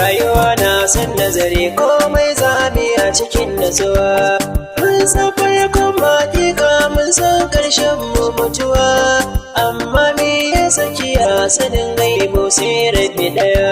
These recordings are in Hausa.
rayuwa na san nazari komai zabi a cikin nasuwa. Mun san farkon hakika mun san ƙarshen mu mutuwa, amma me ya saki a sanin gaibu sai rabi ɗaya.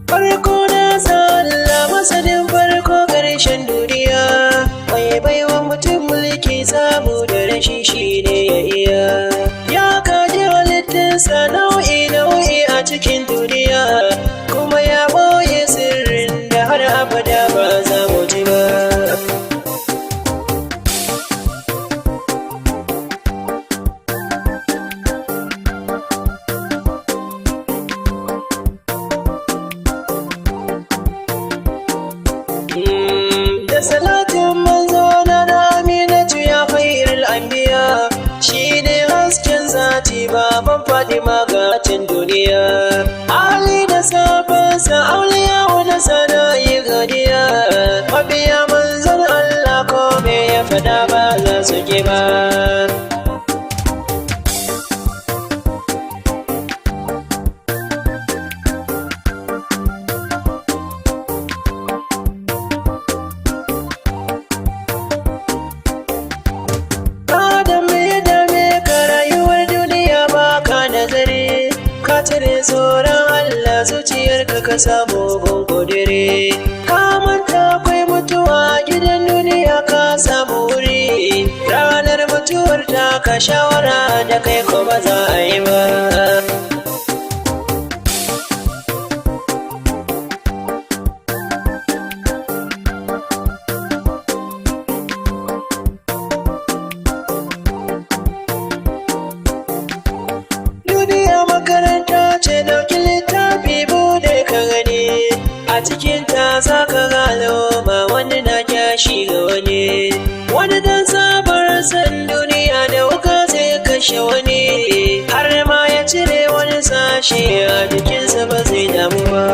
Farko na Allah masanin farko ƙarshen duniya, mai baiwa mutum mulki samu da rashi shi ne ya iya. Ya kaji halittarsa nau'i a cikin duniya, kuma ya ɓoye sirrin da har abada ba za mu ji ba. Da salatin manzo na Aminatu ya khairul anbiya, shi ne hasken zati baban Fatima gatin duniya. Ali da safansa auliya wani sanayi gadiya, mabiya manzon Allah ko me ya fada ba za su ki ba. Ka cire tsoron Allah zuciyarka ka samu gungudire, ka manta akwai mutuwa gidan duniya ka samu wuri, ranar mutuwar ta ka shawara da kai ko ba za a yi ba. Makaranta ce dauki littafi bude ka gani, a cikin ta za ka gano ma wani na kyashi ga wani. Wani dan sabar san duniya da wuka zai kashe wani, har ma ya cire wani sashe a jikinsa ba zai damu ba.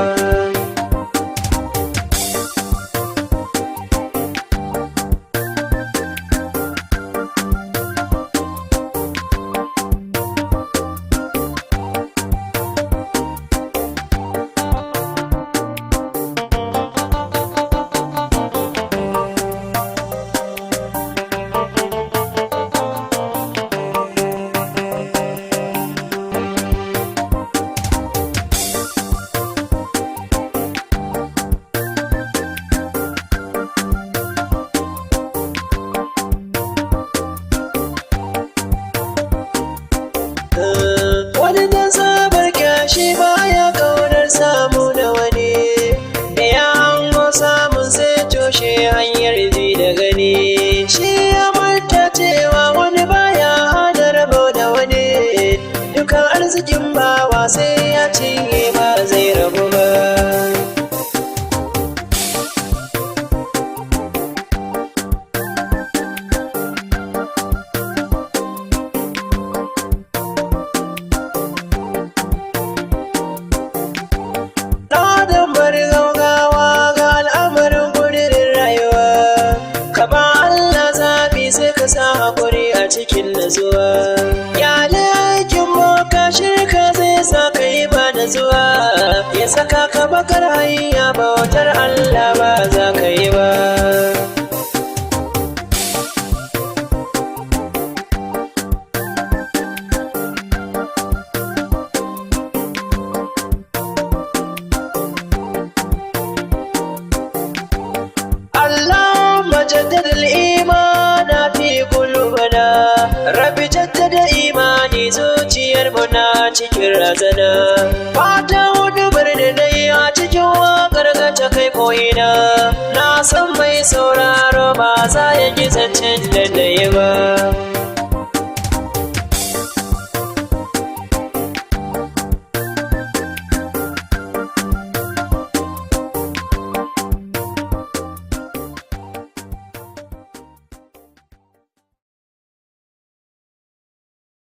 Wani dan sabar kyashi baya kaunar samu da wani, da ya hango samun sai toshe hanyar ji da gani. Shi ya manta cewa wani baya hada rabo da wani, dukan arzikin bawa sai ya cinye ba zai rabu ba. Sa hakuri a cikin nazuwa, ya lakin boka shirka zai sa ka yi ba nazuwa, ya saka ka bakar hanya bautar Allah ba za ka yi ba. Allahumma jaddadil iman fi qulubina, Rabbi jaddada imani zuciyar mu na cikin razana. Fata hudu birni dai a cikin waƙar ga ta kai ko'ina, na san mai sauraro ba za ya ji zancen da na yi ba.